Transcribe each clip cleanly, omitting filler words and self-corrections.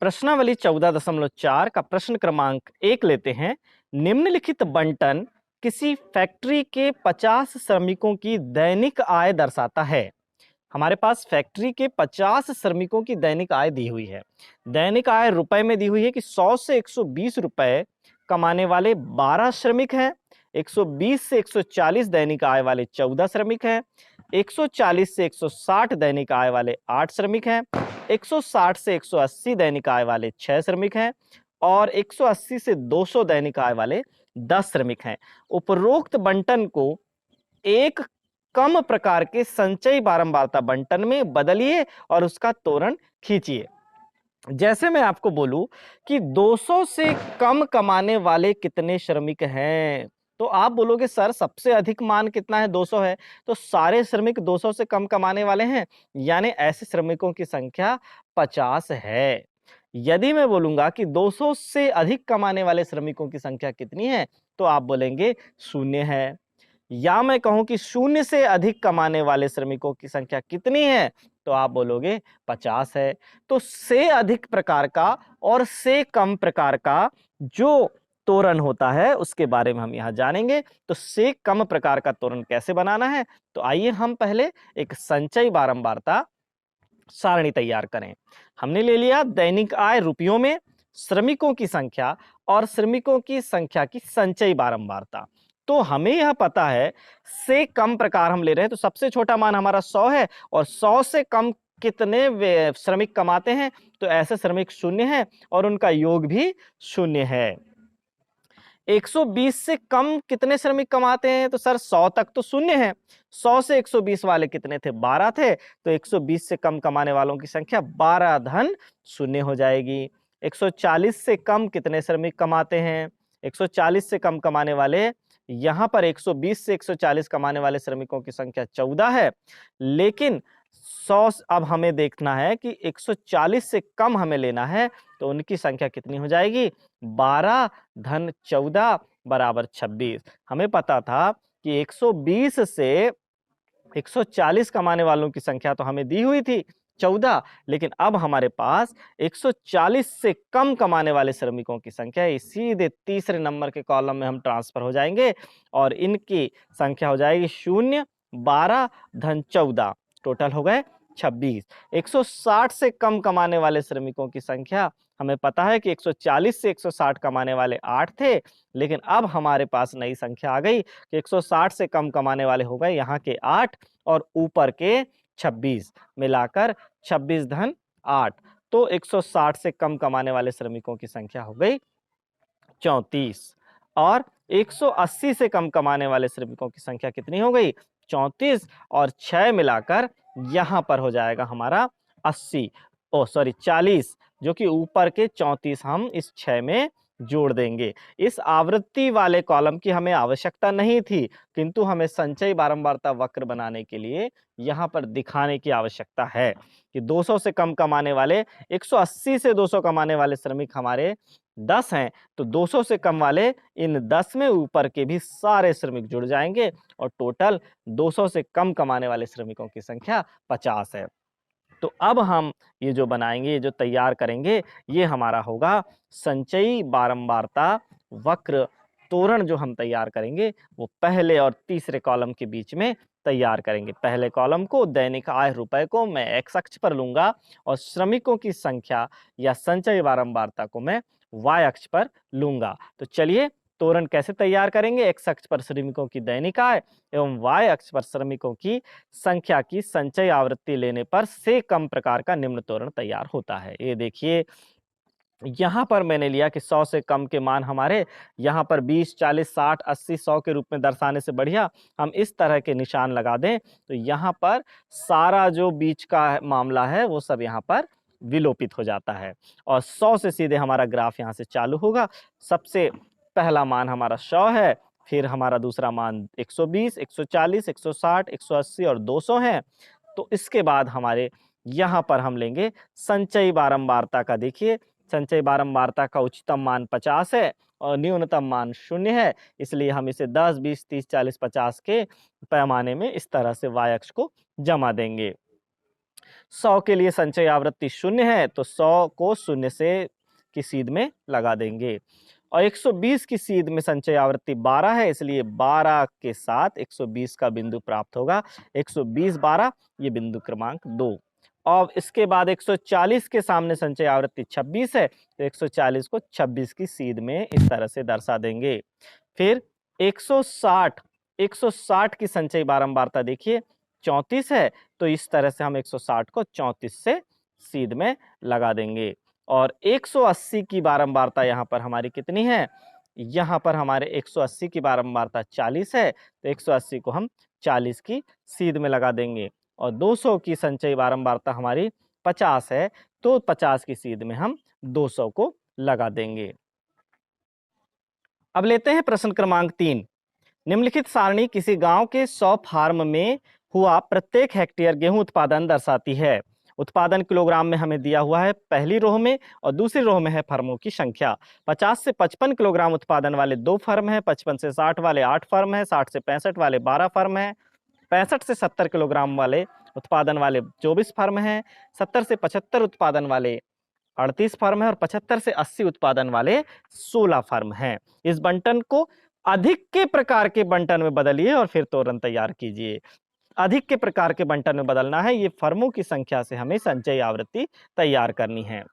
प्रश्नावली 14.4 का प्रश्न क्रमांक 1 लेते हैं। निम्नलिखित बंटन किसी फैक्ट्री के 50 श्रमिकों की दैनिक आय दर्शाता है। हमारे पास फैक्ट्री के 50 श्रमिकों की दैनिक आय दी हुई है। दैनिक आय रुपए में दी हुई है कि 100 से 120 रुपए कमाने वाले 12 श्रमिक हैं, 120 से 140 दैनिक आय वाले 14 श्रमिक हैं, 140 से 160 दैनिक आय वाले 8 श्रमिक हैं, 160 से 180 दैनिक आय वाले 6 श्रमिक हैं और 180 से 200 दैनिक आय वाले 10 श्रमिक हैं। उपरोक्त बंटन को एक कम प्रकार के संचयी बारंबारता बंटन में बदलिए और उसका त्वरण खींचिए। जैसे मैं आपको बोलूं कि 200 से कम कमाने वाले कितने श्रमिक हैं, तो आप बोलोगे सर सबसे अधिक मान कितना है, 200 है, तो सारे श्रमिक 200 से कम कमाने वाले हैं, यानी ऐसे श्रमिकों की संख्या 50 है। यदि मैं बोलूंगा कि 200 से अधिक कमाने वाले श्रमिकों की संख्या कितनी है, तो आप बोलेंगे 0 है। या मैं कहूं कि 0 से अधिक कमाने वाले श्रमिकों की संख्या कितनी है, तो आप बोलोगे 50 है। तो से अधिक प्रकार का और से कम प्रकार का जो तोरण होता है उसके बारे में हम यहां जानेंगे। तो से कम प्रकार का तोरण कैसे बनाना है, तो आइए हम पहले एक संचयी बारंबारता सारणी तैयार करें। हमने ले लिया दैनिक आय रुपयों में, श्रमिकों की संख्या और श्रमिकों की संख्या की संचयी बारंबारता। तो हमें यह पता है से कम प्रकार हम ले रहे हैं, तो सबसे छोटा मान हमारा 100 है और 100 से कम कितने श्रमिक कमाते हैं, तो ऐसे श्रमिक 0 है और उनका योग भी 0 है। 120 से कम कितने श्रमिक कमाते हैं, तो सर 100 तक तो 0 है। 100 से 120 वाले कितने थे, 12 थे, तो 120 से कम कमाने वालों की संख्या 12 धन 0 हो जाएगी। 140 से कम कितने श्रमिक कमाते हैं, 140 से कम कमाने वाले, यहां पर 120 से 140 कमाने वाले श्रमिकों की संख्या 14 है, लेकिन 100 अब हमें देखना है कि 140 से कम हमें लेना है, तो उनकी संख्या कितनी हो जाएगी, 12 धन 14 बराबर 26। हमें पता था कि 120 से 140 कमाने वालों की संख्या तो हमें दी हुई थी 14, लेकिन अब हमारे पास 140 से कम कमाने वाले श्रमिकों की संख्या है। सीधे तीसरे नंबर के कॉलम में हम ट्रांसफर हो जाएंगे और इनकी संख्या हो जाएगी 0, 12 धन 14, टोटल हो गए 26। 160 से कम कमाने वाले श्रमिकों की संख्या हमें पता है कि 140 से 160 कमाने वाले 8 थे, लेकिन अब हमारे पास नई संख्या आ गई कि 160 से कम कमाने वाले हो गए यहाँ के 8 और ऊपर के 26, मिलाकर 26 धन 8। तो 160 से कम कमाने वाले श्रमिकों की संख्या हो गई 34 और 180 से कम कमाने वाले श्रमिकों की संख्या कितनी हो गई, 34 और 6 मिलाकर यहां पर हो जाएगा हमारा 80, 40, जो कि ऊपर के 34 हम इस 6 में जोड़ देंगे। इस आवृत्ति वाले कॉलम की हमें आवश्यकता नहीं थी, किंतु हमें संचयी बारंबारता वक्र बनाने के लिए यहां पर दिखाने की आवश्यकता है कि 200 से कम कमाने वाले, 180 से 200 कमाने वाले श्रमिक हमारे 10 हैं, तो 200 से कम वाले इन 10 में ऊपर के भी सारे श्रमिक जुड़ जाएंगे और टोटल 200 से कम कमाने वाले श्रमिकों की संख्या 50 है। तो अब हम ये जो बनाएंगे, ये जो तैयार करेंगे, ये हमारा होगा संचयी बारंबारता वक्र। तोरण जो हम तैयार करेंगे वो पहले और तीसरे कॉलम के बीच में तैयार करेंगे। पहले कॉलम को दैनिक आय रुपए को मैं एक्स अक्ष पर लूंगा और श्रमिकों की संख्या या संचयी बारंबारता को मैं वाई अक्ष पर लूंगा। तो चलिए तोरण कैसे तैयार करेंगे, एक्स अक्ष पर श्रमिकों की दैनिक आय एवं वाई अक्ष पर श्रमिकों की संख्या की संचयी आवृत्ति लेने पर से कम प्रकार का निम्न तोरण तैयार होता है। ये देखिए यहां पर मैंने लिया कि 100 से कम के मान हमारे यहां पर 20, 40, 60, 80, 100 के रूप में दर्शाने से बढ़िया हम इस तरह के निशान लगा दें, तो यहां पर सारा जो बीच का मामला है वो सब यहां पर विलोपित हो जाता है और 100 से सीधे हमारा ग्राफ यहां से चालू होगा। सबसे पहला मान हमारा 100 है, फिर हमारा दूसरा मान 120, 140, 160, 180 और 200 है। तो इसके बाद हमारे यहाँ पर हम लेंगे संचयी बारंबारता का। देखिए संचयी बारंबारता का उच्चतम मान 50 है और न्यूनतम मान 0 है, इसलिए हम इसे 10, 20, 30, 40, 50 के पैमाने में इस तरह से वाई अक्ष को जमा देंगे। 100 के लिए संचयी आवृत्ति 0 है तो 100 को 0 से की सीध में लगा देंगे। और 120 की सीध में संचयी आवृत्ति 12 है, इसलिए 12 के साथ 120 का बिंदु प्राप्त होगा। 120 12 ये बिंदु क्रमांक 2। अब इसके बाद 140 के सामने संचयी आवृत्ति 26 है तो 140 को 26 की सीध में इस तरह से दर्शा देंगे। फिर 160 की संचयी बारंबारता देखिए 34 है तो इस तरह से हम 160 को 34 से सीध में लगा देंगे। और 180 की बारंबारता यहाँ पर हमारी कितनी है? यहाँ पर हमारे 180 की बारंबारता 40 है तो 180 को हम 40 की सीध में लगा देंगे। और 200 की संचयी बारंबारता हमारी 50 है तो 50 की सीध में हम 200 को लगा देंगे। अब लेते हैं प्रश्न क्रमांक 3। निम्नलिखित सारणी किसी गांव के 100 फार्म में हुआ प्रत्येक हेक्टेयर गेहूं उत्पादन दर्शाती है। उत्पादन किलोग्राम में हमें दिया हुआ है पहली रो में और दूसरी रो में है फर्मों की संख्या। 50 से 55 किलोग्राम उत्पादन वाले 2 फर्म हैं, 55 से 60 वाले 8 फर्म हैं, 60 से 65 वाले 12 फर्म हैं, 65 से 70 किलोग्राम वाले उत्पादन वाले 24 फर्म हैं, 70 से 75 उत्पादन वाले 38 फर्म है और 75 से 80 उत्पादन वाले 16 फर्म हैं। इस बंटन को अधिक के प्रकार के बंटन में बदलिए और फिर तोरण तैयार कीजिए। अधिक के प्रकार के बंटन में बदलना है, ये फर्मों की संख्या से हमें संचयी आवृत्ति तैयार करनी है।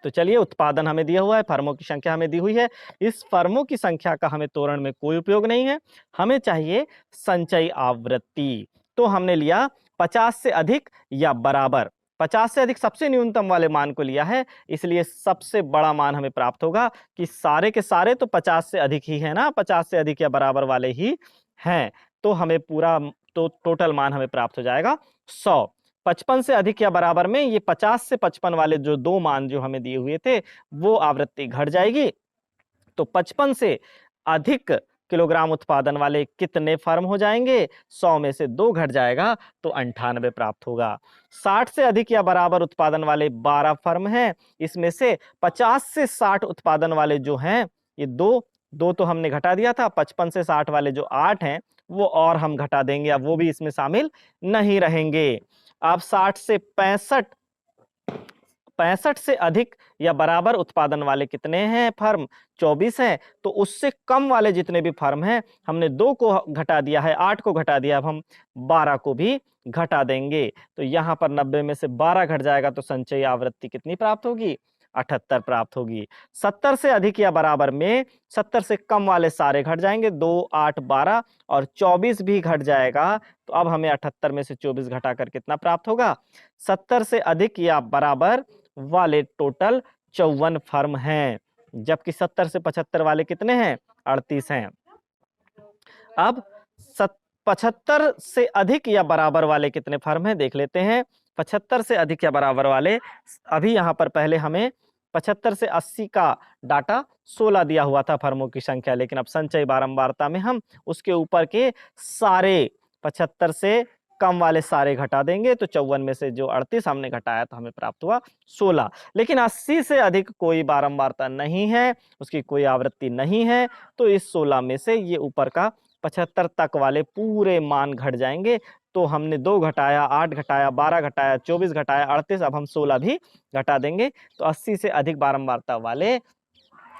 तो चलिए, उत्पादन हमें दिया हुआ है, फर्मों की संख्या हमें दी हुई है। इस फर्मों की संख्या का हमें तोरण में कोई उपयोग नहीं है, हमें चाहिए संचयी आवृत्ति। तो हमने लिया 50 से अधिक या बराबर। 50 से अधिक सबसे न्यूनतम वाले मान को लिया है, इसलिए सबसे बड़ा मान हमें प्राप्त होगा कि सारे के सारे तो 50 से अधिक ही है ना, 50 से अधिक या बराबर वाले ही हैं। तो हमें पूरा तो टोटल मान हमें प्राप्त हो जाएगा 100। 55 से अधिक या बराबर में ये 50 से 55 वाले जो 2 मान जो हमें दिए हुए थे वो आवृत्ति घट जाएगी। तो 55 से अधिक किलोग्राम उत्पादन वाले कितने फर्म हो जाएंगे? 100 में से 2 घट जाएगा तो 98 प्राप्त होगा। 60 से अधिक या बराबर उत्पादन वाले 12 फर्म हैं, इसमें से 50 से 60 उत्पादन वाले जो हैं ये दो तो हमने घटा दिया था। 55 से 60 वाले जो 8 हैं वो और हम घटा देंगे, अब वो भी इसमें शामिल नहीं रहेंगे। अब 60 से 65 से अधिक या बराबर उत्पादन वाले कितने हैं फर्म? 24 हैं। तो उससे कम वाले जितने भी फर्म हैं, हमने 2 को घटा दिया है, 8 को घटा दिया, अब हम 12 को भी घटा देंगे। तो यहाँ पर 90 में से 12 घट जाएगा तो संचयी आवृत्ति कितनी प्राप्त होगी? 78 प्राप्त होगी। 70 से अधिक या बराबर में 70 से कम वाले सारे घट जाएंगे, 2 8 12 और 24 भी घट जाएगा। तो अब हमें 78 में से 24 घटाकर कितना प्राप्त होगा? 70 से अधिक या बराबर वाले टोटल 54 फर्म हैं, जबकि 70 से 75 वाले कितने हैं? 38 हैं। अब 75 से अधिक या बराबर वाले कितने फर्म हैं देख लेते हैं। 75 से अधिक या बराबर वाले, अभी यहाँ पर पहले हमें 75 से 80 का डाटा 16 दिया हुआ था फर्मों की संख्या, लेकिन अब संचयी बारंबारता में हम उसके ऊपर के सारे 75 से कम वाले सारे घटा देंगे तो 54 में से जो 38 हमने घटाया तो हमें प्राप्त हुआ 16। लेकिन 80 से अधिक कोई बारंबारता नहीं है, उसकी कोई आवृत्ति नहीं है, तो इस 16 में से ये ऊपर का 75 तक वाले पूरे मान घट जाएंगे। तो हमने 2 घटाया, 8 घटाया, 12 घटाया, 24 घटाया, 38, अब हम 16 भी घटा देंगे। तो 80 से अधिक बारंबारता वाले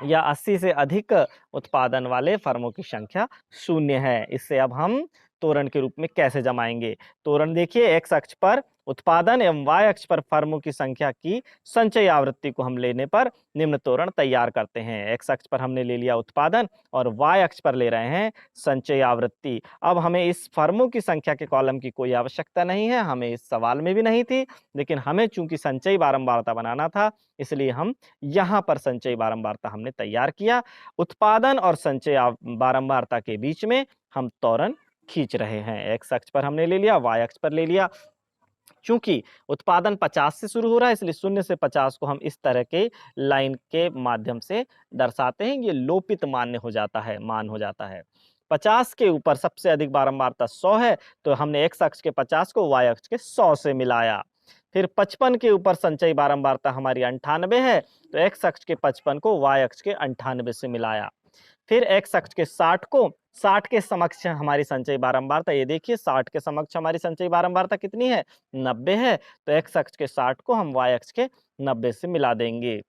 या 80 से अधिक उत्पादन वाले फर्मों की संख्या 0 है। इससे अब हम तोरण के रूप में कैसे जमाएंगे? तोरण देखिए, एक्स अक्ष पर उत्पादन एवं वाई अक्ष पर फर्मों की संख्या की संचयी आवृत्ति को हम लेने पर निम्न तोरण तैयार करते हैं। एक्स अक्ष पर हमने ले लिया उत्पादन और वाई अक्ष पर ले रहे हैं संचयी आवृत्ति। अब हमें इस फर्मों की संख्या के कॉलम की कोई आवश्यकता नहीं है, हमें इस सवाल में भी नहीं थी, लेकिन हमें चूंकि संचयी बारंबारता बनाना था इसलिए हम यहाँ पर संचयी बारंबारता हमने तैयार किया। उत्पादन और संचयी बारंबारता के बीच में हम तोरण खींच रहे हैं। एक्स अक्ष पर हमने ले लिया, वाई अक्ष पर ले लिया। चूंकि उत्पादन 50 से शुरू हो रहा है इसलिए 0 से 50 को हम इस तरह के लाइन के माध्यम से दर्शाते हैं, ये लोपित मान हो जाता है। 50 के ऊपर सबसे अधिक बारंबारता 100 है तो हमने एक्स अक्ष के 50 को वाई अक्ष के 100 से मिलाया। फिर 55 के ऊपर संचयी बारंबारता हमारी 98 है तो एक्स अक्ष के 55 को वाई अक्ष के 98 से मिलाया। फिर एक्स अक्ष के 60 को 60 के समक्ष हमारी संचयी बारंबारता, ये देखिए 60 के समक्ष हमारी संचयी बारंबारता कितनी है, 90 है। तो एक्स अक्ष के 60 को हम वाई अक्ष के 90 से मिला देंगे।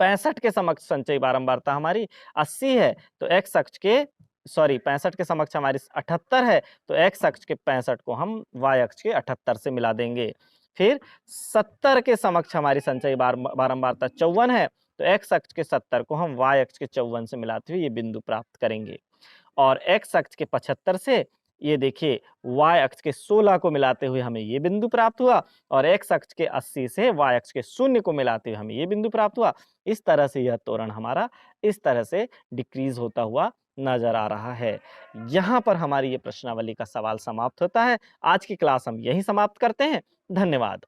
65 के समक्ष संचयी बारंबारता हमारी 80 है, तो एक्स अक्ष के 65 के समक्ष हमारी 78 है, तो एक्स अक्ष के 65 को हम वाई अक्ष के 78 से मिला देंगे। फिर 70 के समक्ष हमारी संचयी बारंबारता 54 है, तो एक्स अक्ष के 70 को हम वाई अक्ष के 54 से मिलाते हुए ये बिंदु प्राप्त करेंगे। और एक्स अक्ष के 75 से ये देखिए वाई अक्ष के 16 को मिलाते हुए हमें ये बिंदु प्राप्त हुआ, और एक्स अक्ष के 80 से वाई अक्ष के 0 को मिलाते हुए हमें ये बिंदु प्राप्त हुआ। इस तरह से यह त्वरण हमारा इस तरह से डिक्रीज होता हुआ नजर आ रहा है। यहाँ पर हमारी ये प्रश्नावली का सवाल समाप्त होता है। आज की क्लास हम यहीं समाप्त करते हैं। धन्यवाद।